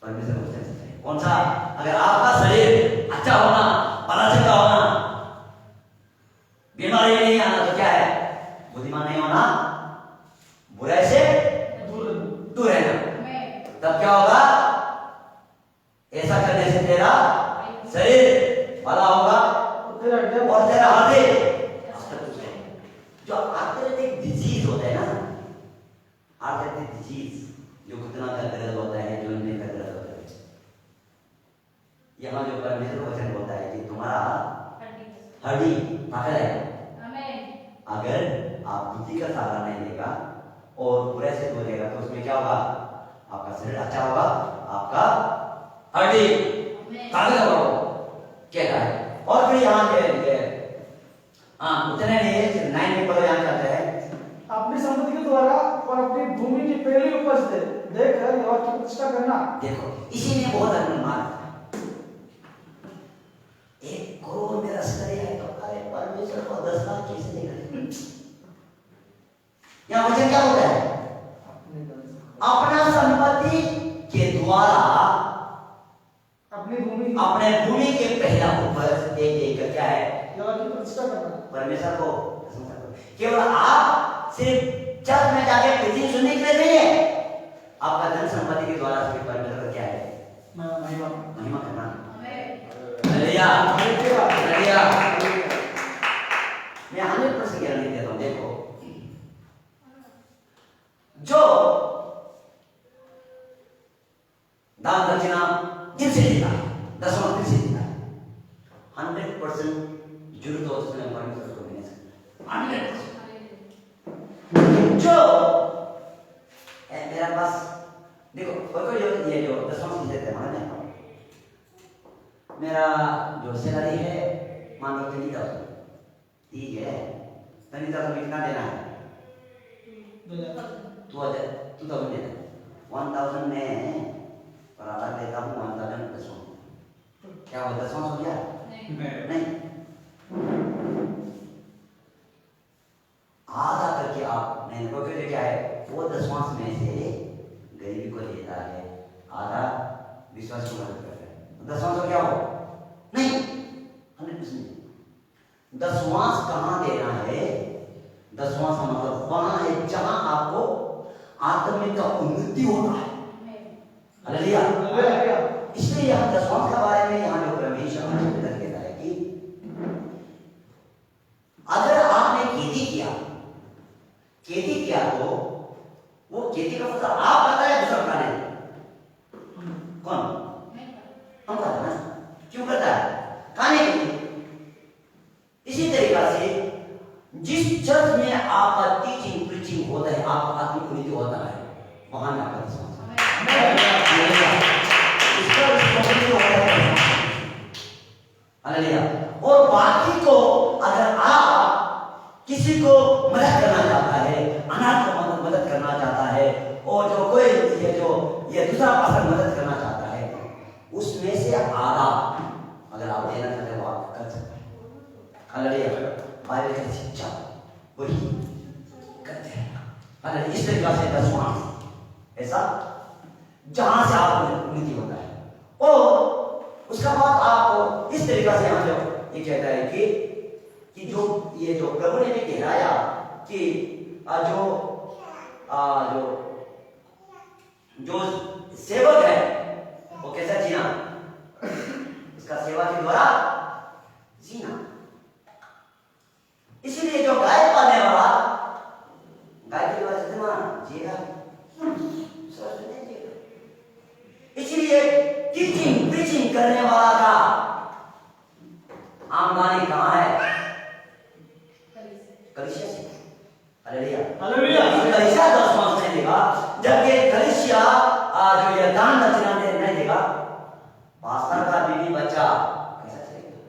परमेश्वर को सच है। कौन सा? अगर आपका शरीर अच्छा होना, बड़ा चंगा होना, बीमारी नहीं आना, तो क्या है? बुद्धिमान नहीं होना, बुराई से दूर रहना। तब क्या होगा? ऐसा करने से तेरा शरीर भला होगा और तेरा हृदय जो आर्थराइटिक डिजीज होता है ना, और बुरे से दूर रहेगा तो उसमें क्या होगा? आपका शरीर अच्छा होगा, आपका हड्डी ताकत होगा। क्या है? और फिर यहाँ पे उतने नहीं 9 में पढ़ो, यहाँ कहते हैं अपनी संपत्ति के द्वारा और अपनी भूमि की पहली उपज दे देकर यहोवा की प्रतिष्ठा करना। देखो इसी में बहुत अनुमान है। 1 करोड़ मेरा शरीर है तो अरे परमेश्वर को 10 लाख कैसे देगा? यहाँ वचन क्या होता है? अपना संपत्ति के द्वारा अपनी अपने भूमि के पहला उपज दे देकर क्या है? यहोवा की प्रतिष्ठा करना। परमेश्वर को प्रशंसा करो। केवल आप सिर्फ चर्च में जाके प्रीचिंग सुनने के लिए नहीं है, आपका धन संपत्ति के द्वारा सिर्फ परमेश्वर का क्या है? महिमा करना। Hallelujah hallelujah. मैं 100% गारंटी देता हूँ। देखो जो दान दक्षिणा दिल से देता है, दसवां दिल से देता है, 100% जरूरत हो तो उसमें परमेश्वर को देने सकता है 100%। जो मेरा पास देखो कोई ये जो दसवां देते हैं माने मेरा जो सैलरी है मान लो 30,000, ठीक है, 30,000 में कितना देना है? 2,000 देना है। 1,000 में बराबर देता हूँ 1,000 दसवां। क्या वो दसवां हो गया? नहीं। आधा करके आप नहीं क्योंकि क्या है वो दसवां में से गरीबी को देता है, आधा विश्वास को मदद करता है। दसवां तो क्या हो? नहीं 100%। दसवां कहाँ देना है? दसवां का मतलब वहां है जहां आपको आत्मिक का उन्नति होता है। हालेलुया। इसलिए यहाँ दसवां के बारे में यहाँ जो परमेश्वर आशीर्वाद कहता है कि अगर आपने खेती किया तो वो खेती का फसल आप करता है दूसरा खाने कौन? हम करता है ना। क्यों करता है? खाने के लिए। इसी तरीका से जिस चर्च में आपका टीचिंग प्रीचिंग होता है, आपका आत्मिक उन्नति होता है, वहां में आपका दसवां हालेलुया। और बाकी को अगर आप किसी को मदद करना चाहता है, अनाथ को मदद करना चाहता है, और जो कोई ये दूसरा पासा मदद करना चाहता है, उसमें से आधा अगर आप देना चाहते हो आप कर सकते हैं। हालेलुया। बाइबल की शिक्षा वही करते हैं। हालेलुया। इस तरीके से दसवां ऐसा जहां से आपको उन्नति होता है। और उसका बाद आप इस तरीका से यहाँ जो ये कहता है कि जो ये जो प्रभु ने भी कहलाया कि जो सेवक है वो कैसा जीना, उसका सेवा के द्वारा जीना। इसीलिए जो गाय पालने वाला गाय के द्वारा जितना जिएगा, इसलिए टीचिंग प्रीचिंग करने वाला का आमदनी कहाँ है? कलीसिया से। Hallelujah hallelujah. कलीसिया दसवां नहीं देगा, जबकि कलीसिया जो ये दान दक्षिणा नहीं देगा, पास्टर का बीवी बच्चा कैसा चलेगा?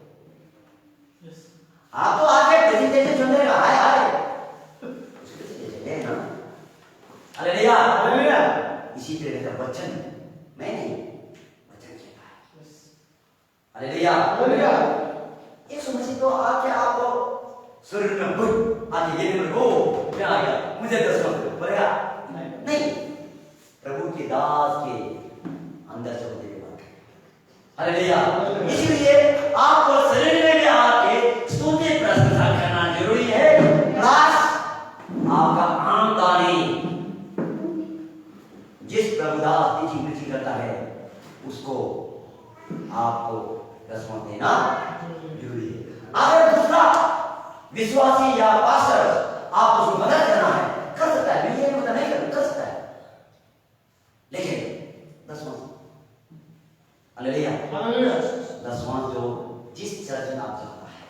आप तो आके प्रेजेंटेशन सुन लेगा, हाय हाय उसके चले ना। Hallelujah hallelujah. इसी तरह का वचन मैं नहीं वचन कहता है। Hallelujah hallelujah. यीशु मसीह तो आके आपको स्वर्ग में बुट आके ये बोले ओ क्या आ गया मुझे दसवां बोलेगा नहीं। प्रभु के दास के अंदर से होते हुए। हालेलुया। इसलिए आपको शरीर में भी आके स्तुति प्रशंसा करना जरूरी है, प्लस आपका आमदनी जिस प्रभुदास टीचिंग प्रीचिंग करता है उसको आपको दसवां देना जरूरी है। अगर दूसरा विश्वासी या पास्टर आप उसको मदद करना है कर सकता है, ये मदद नहीं कर सकता है, लेकिन दसवां हालेलुया हालेलुया। दसवां जो जिस चर्च में आप जाता है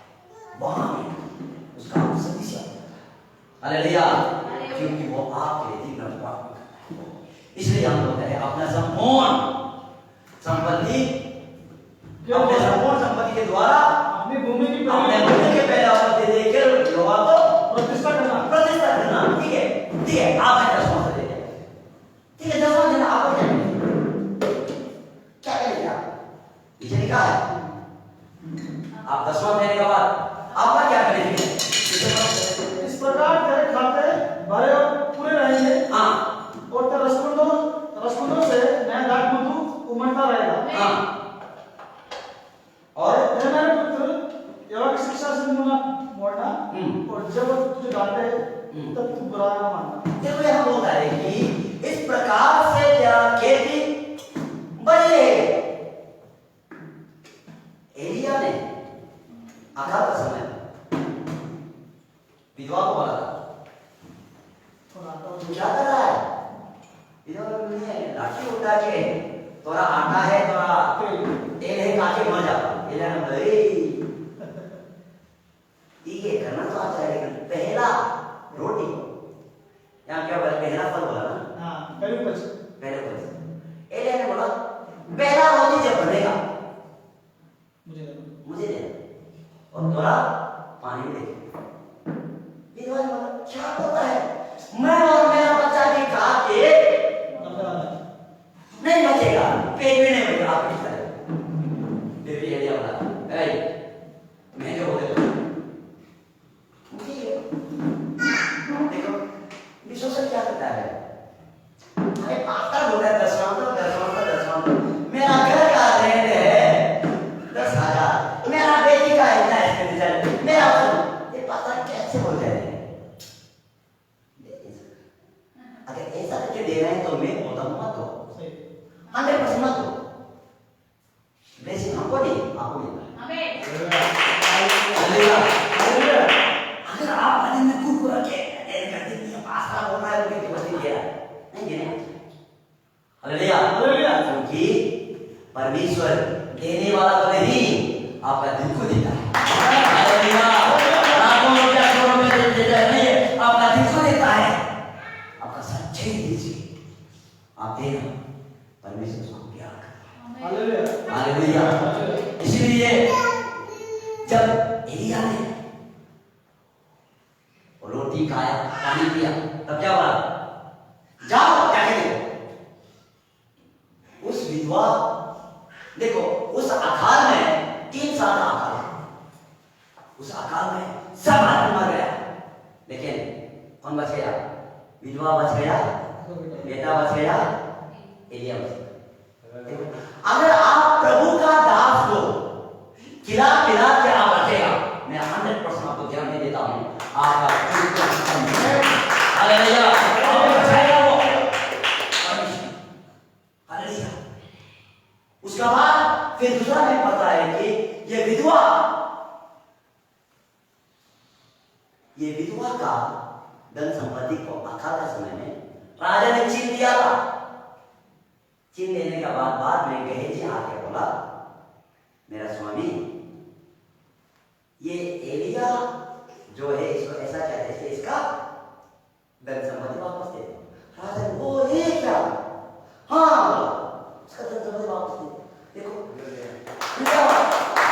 वहां में उसका सदस्य हालेलुया, क्योंकि वो आपके लिए इसलिए हम लोग करें अपना संपूर्ण संपत्ति, अपने संपूर्ण संपत्ति के द्वारा अपनी भूमि की अपने भूमि के पहले आपत्ति देकर यहोवा को प्रतिष्ठा करना। प्रतिष्ठा करना। ठीक है, ठीक है, आप है 10वां से देते हैं। ठीक है, 10वां देना आप क्या करेंगे आप? इसे लिखा है आप 10वां देने के बाद आप क्या करेंगे? इस प्रकार तेरे खाते भरे और पूरे रहेंगे। हाँ, और तेरे रसकुंडों से नया दाख मधु उमड़ता रहेगा। हाँ, और मेरे पुत्र यहोवा की शिक्षा से मुंह ना मोड़ना, और जब वो तुझे डांटे तब तू बुरा ना मानना। देखो यहाँ बोलता है कि इस प्रकार से तेरा खेती बड़ी है। एलिया ने अकाल का समय विधवा को बोला था, तू क्या कर रहा है? विधवा बोली है, लाठी उठा के तोरा आटा है, तोरा तेल है, काके मर जाता। एलिया ने बोला, ये करना तो आता है, लेकिन पहला रोटी, यहाँ क्या बोला? पहला फल बोला ना? हाँ, पहले बच। पहले फल। एलिया ने बोला, पहला रोटी जब बनेगा मुझे दे, और थोड़ा पानी दे। विधवा ने बोला, क्या होता है? मैं और मेरा बच्चा भी खा के नहीं बचेगा, पेट में नहीं बचेगा। आप किस तरह देवी एलिया बोला, मैं जो बोले देखो विश्वास क्या करता है? अरे पास्टर बोल रहा है 10वां, मेरा घर का रेंट है 10,000, मेरा बेटी का इतना एक्सपेंडिचर, मेरा ये पास्टर कैसे बोल रहे हैं? अगर ऐसा करके दे रहे हैं तो मैं बोलता हूँ मत दो, 100% मत दो। ब्लेसिंग हमको नहीं, आपको मिलता है। अगर आप मन में कुछ रखे पास्टर बोल रहा है तो वही दे रहा है, नहीं देने। Hallelujah, hallelujah. क्योंकि परमेश्वर देने वाला तो नहीं, आपका दिल को देता है। हालेलुया, आपको क्या करो में देता है नहीं, आपका दिल को देता है। आपका सच्चे दिल से आप देना, परमेश्वर उसको प्यार करता है। Hallelujah, hallelujah. इसलिए जब एलिया ने रोटी खाया, पानी पिया, तब क्या बोला? जाओ, क्या करेंगे? उस विधवा, देखो उस अकाल में 3 साल का अकाल, उस अकाल में सब आदमी मर गया, लेकिन कौन बच गया? विधवा बच गया, बेटा बच गया, एलिया बच गया। अगर आप प्रभु का दास हो, खिला खिला के आप बचेगा, मैं 100% आपको ध्यान नहीं देता हूँ, आप हालेलुया, आपको बचाएगा वो। हालेलुया। उसका बाद फिर दूसरा में पता है कि ये विधवा का धन संपत्ति को अकाल के समय में राजा ने छीन लिया था। छीन लेने के बाद में गेहजी आके बोला, मेरा स्वामी, ये एलिया जो है इसको ऐसा कहते हैं, इसका धन संपत्ति वापस दे दो। राजा ने वो ये क्या? हाँ, इसका धन संपत्ति वापस दे। देखो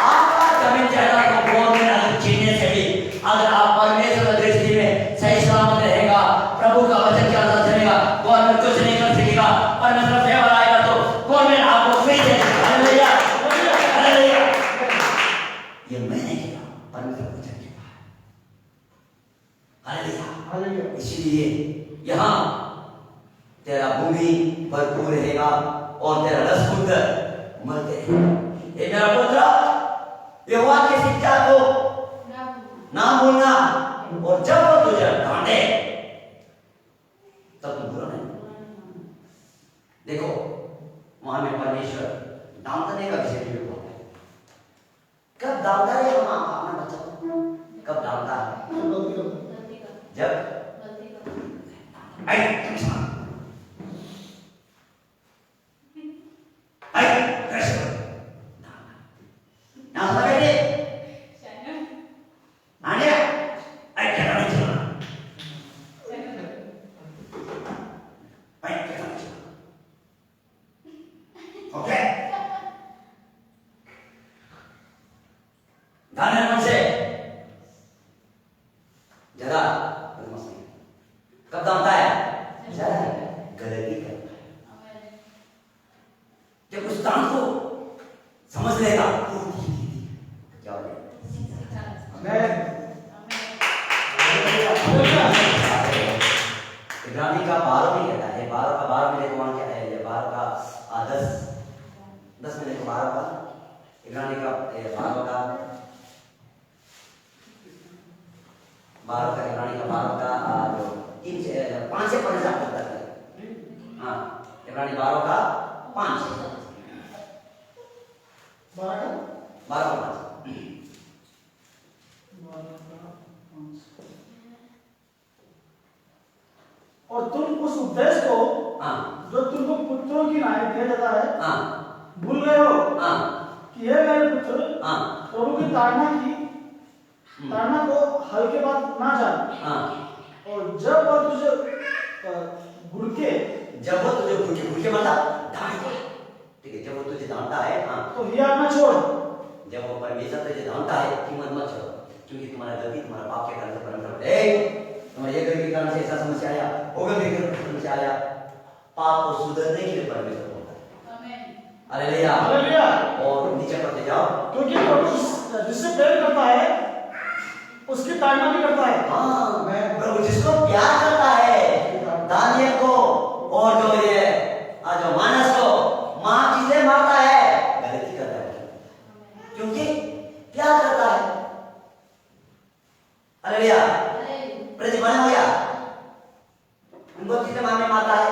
आपका जमीन जायदाद को बहुत में छीनने से भी अगर आप परमेश्वर की दृष्टि में सही सलामत रहेगा, प्रभु का वचन के अनुसार चलेगा, गवर्नमेंट कुछ नहीं कर सकेगा। परमेश्वर फेवर आएगा तो गवर्नमेंट आपको फ्री दे देगा। Hallelujah, hallelujah. ये मैं नहीं किया, परमेश्वर वचन किया। Hallelujah, hallelujah. इसलिए यहाँ तेरा भूमि भरपूर रहेगा और तेरा रसपुत्र मरते रहेगा। ये मेरा पुत्र, यहोवा की शिक्षा को ना भूलना, और जब वो तुझे डांटे तब तुम बुरा नहीं। देखो वहां में परमेश्वर डांटने का विषय भी बोलता है। कब डांटता है हम अपना बच्चा को? कब डांटता है? जब का 12 में कहता है 12 का 12 में देखो वहां क्या है, ये 12 का 10 में देखो 12 का इब्रानी का 12 का इब्रानी का 12 का जो 3 से 5 से पढ़ने से आपको पता चलेगा। हाँ इब्रानी 12 का 5 12 का 5 और तुम उस उपदेश को जो तुमको पुत्रों की नाई दिया जाता है भूल गए हो कि ये मेरे पुत्र प्रभु की ताड़ना को हल्के बात ना जान। और जब वो तुझे घुड़के मतलब डांटता, ठीक है, जब वो तुझे डांटता है तो हिया ना छोड़। जब वो परमेश्वर तुझे डांटता है कीमत मत छोड़ो, क्योंकि तुम्हारा गलती तुम्हारा पाप के कारण से परमेश्वर तुम्हारे ये गलती के कारण से ऐसा समस्या आया, वो गलती के कारण से समस्या आया, पाप को सुधरने के लिए परमेश्वर होता है। आमीन हालेलुया हालेलुया। और नीचे पढ़ते जाओ, क्योंकि प्रभु जिससे प्रेम करता है उसकी ताड़ना भी करता है। हाँ मैं प्रभु जिसको प्यार करता है, दानियल को और जो ये जो मानस को माँ किसे मारता है, गलती करता है, क्योंकि प्यार करता है। हालेलुया प्रतिबंध हो गया, उनको किसे मारने मारता है,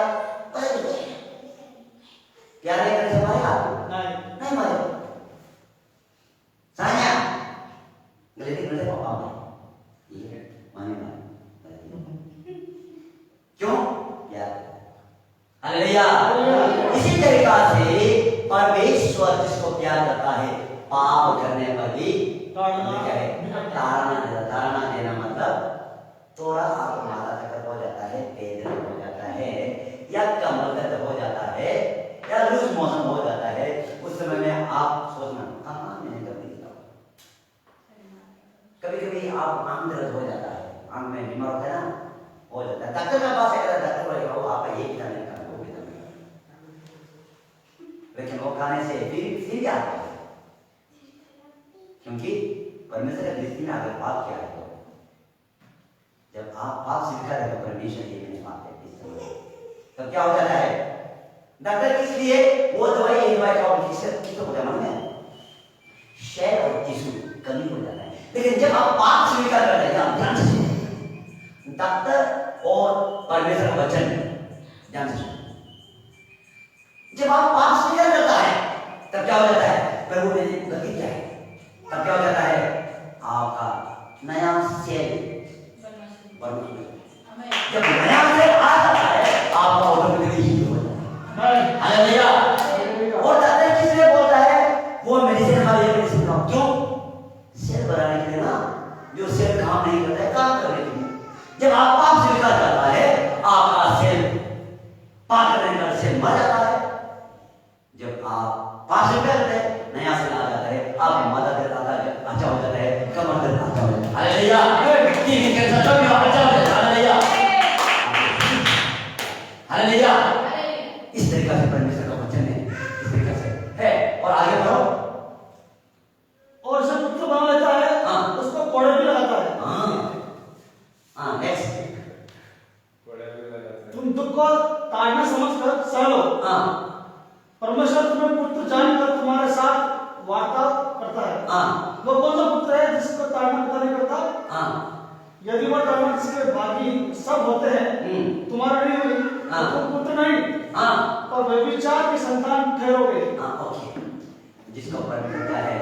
प्यार नहीं करने से मारेगा नहीं मारेगा। सानिया गलती करने से पापा ये माने क्यों प्यार। हालेलुया। इसी तरीका से परमेश्वर जिसको प्यार करता है पाप करने पर भी ताड़ना देना मतलब थोड़ा आप मारा तक हो जाता है, पेदल हो जाता है, या कमर दर्द हो जाता है, या लूज मौसम हो जाता है, उस समय में आप सोचना कहाँ मैंने गलती किया। कभी कभी आप आंख दर्द हो जाता है, आंख में बीमार होता है ना, हो जाता है, डॉक्टर का पास अगर डॉक्टर बोलेगा वो आपका ये विटामिन का वो विटामिन, लेकिन वो खाने से फिर क्या आता है, क्योंकि परमेश्वर की दृष्टि में अगर पाप किया है तो जब आप पाप स्वीकार करें तो परमेश्वर ये मैंने पाप किया, तब क्या हो जाता है, डॉक्टर किस लिए वो दवाई का किसको होता है मालूम है, शेल और टिश्यू कमी हो जाता है। लेकिन जब आप पाप स्वीकार करते हैं, ध्यान से सुनिए, डॉक्टर और परमेश्वर का वचन ध्यान से सुनिए, जब आप पाप स्वीकार करता है तब क्या हो जाता है, प्रभु ने गलती किया है, तब क्या हो जाता है, आपका नया सेल बनना शुरू होता है। जब नया सेल आ जाता है आपका ऑटोमेटिकली हील हो जाता है। हालेलुया। और डॉक्टर किस लिए बोलता है, वो मेडिसिन खा लिया, मेडिसिन खाओ, क्यों, सेल बढ़ाने के लिए ना, जो सेल काम नहीं करता है काम करने के लिए। जब आप पाप स्वीकार करता है आपका सेल पाप करने का सेल मर जाता है, जब आप पाप स्वीकार करते हैं नया सेल आ जाता है, आप मदद करता है, अच्छा हो जाता है, कमर दर्द अच्छा हो जाता है। हालेलुया। ठीक है कैसा सब अच्छा हो जाता है। Hallelujah hallelujah. इस तरीके से परमेश्वर का वचन है, इस तरीके से है। और आगे बढ़ो, और जब पुत्र बना लेता है उसको कोड़े भी लगाता है। नेक्स्ट, तुम दुख को ताड़ना समझकर सह लो। परमेश्वर तुम्हें पुत्र जानकर तुम्हारे साथ वार्ता करता है। वो कौन सा पुत्र है जिसको ताड़ना पता नहीं करता? यदि वो ताड़ना जिसके बाकी सब होते हैं तुम्हारे नहीं हुई तो तुम पुत्र नहीं और व्यभिचार की संतान ठहरोगे। ओके, जिसको परमेश्वर है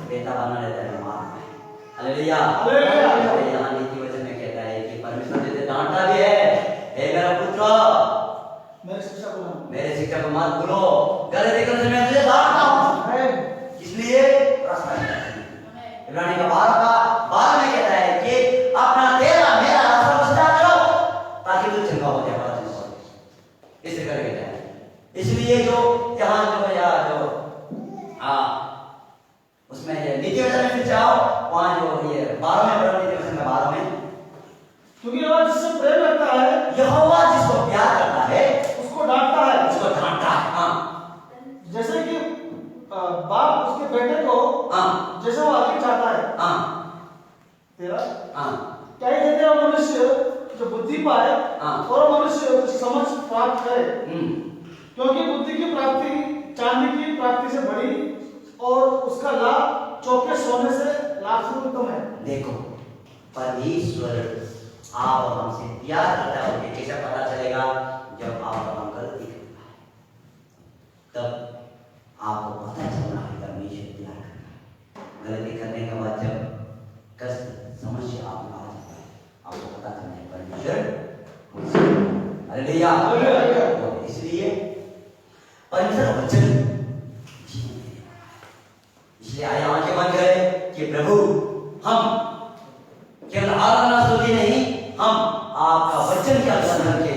बेटा बना लेता है मां। Hallelujah hallelujah. यहाँ नीति वचन में कहता है कि परमेश्वर जैसे डांटता भी है, हे मेरा पुत्र मेरे शिक्षा को मत भूलो, गलती करने से मैं तुझे डांटता हूं, इसलिए इब्रानी का 12 में कहता है कि अपना तेरा मेरा रास्ता सीधा करो ताकि तू चंगा हो जाए, बड़ा चंगा हो जाए, इस तरह कहता है। इसलिए जो यहाँ जो या जो उसमें ये नीति वचन में जाओ, वहां जो ये 12 में पढ़ो, नीति वचन में 12 में, क्योंकि यहोवा जिससे प्रेम करता है, यहोवा जिसको प्यार करता है उसको डांटता है, उसको डांटता है। जैसे कि बाप उसके बेटे को जैसे वो आगे चाहता है। तेरा क्या ही देते हैं मनुष्य जो बुद्धि पाए और मनुष्य प्राप्त करे, क्योंकि बुद्धि की प्राप्ति चांदी की प्राप्ति से बड़ी और उसका लाभ चौके सोने से लाख से उत्तम है। देखो, परमेश्वर आप और हमसे प्यार करता है, उन्हें कैसे पता चलेगा जब आप और हम गलती करता है, तब आपको पता चलना है परमेश्वर प्यार करता है। गलती करने के बाद जब कष्ट समस्या आप में आ जाता है, आपको पता चलना है परमेश्वर हालेलुया। इसलिए परमेश्वर वचन, इसलिए आए आंखें बंद करें कि प्रभु हम केवल आराधना स्तुति नहीं, हम आपका वचन के अनुसरण के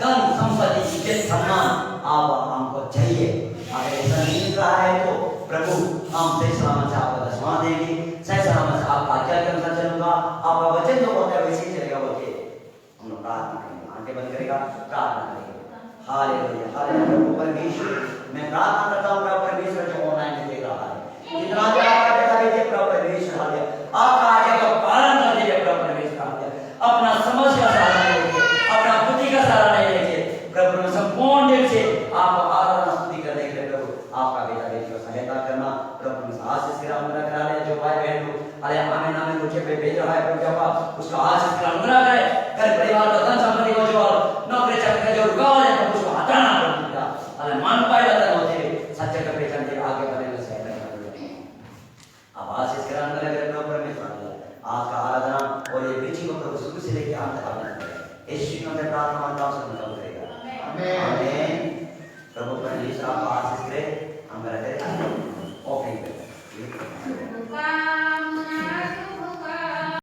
धन संपत्ति इज्जत सम्मान आप हमको चाहिए। अगर ऐसा नहीं मिल रहा है तो प्रभु हम सही सलामत से आपका दसवां देंगे, सही सलामत से आपका आज्ञा के अनुसार चलूंगा, आपका वचन जो होता है वैसे ही चलेगा बोलके हम लोग प्रार्थना करेंगे। आंखें बंद करेगा, प्रार्थना करेंगे। Hallelujah hallelujah. प्रभु परमेश्वर, मैं प्रार्थना करता हूँ प्रभु परमेश्वर जो ऑनलाइन में देख रहा है, जितना आपका बेटा बेटे प्रभु परमेश्वर हालेलुया, आपका आज्ञा का पालन कर दीजिए प्रभु परमेश्वर हालेलुया। अपना समझ का सहारा नहीं लेके, अपना बुद्धि का सहारा नहीं लेके प्रभु में संपूर्ण दिल से आपको आराधना स्तुति करने के लिए प्रभु आपका बेटा बेटी को सहायता करना। प्रभु में आशीष के अनुग्रह करा ले, जो भाई बहन लोग अरे आमीन आमीन मुझे पे भेज रहा है प्रभु जब उसका आशीष का अनुग्रह करे, घर परिवार का धन संपत्ति को जो नौकरी चाकरी का जो रुकावट है प्रभु उसको हटाना पड़ेगा। अरे मन पाए रहता होते सच्चे का पहचान के आगे बढ़ने में सहायता करें। अब आशीष के अनुग्रह करे प्रभु परमेश्वर, आज का आराधना और ये बीच को प्रभु शुरू से लेकर अंत तक आनंद करें। यीशु नाम में प्रार्थना मांगता हूं, सब करेगा। आमीन। प्रभु परमेश्वर आप आशीष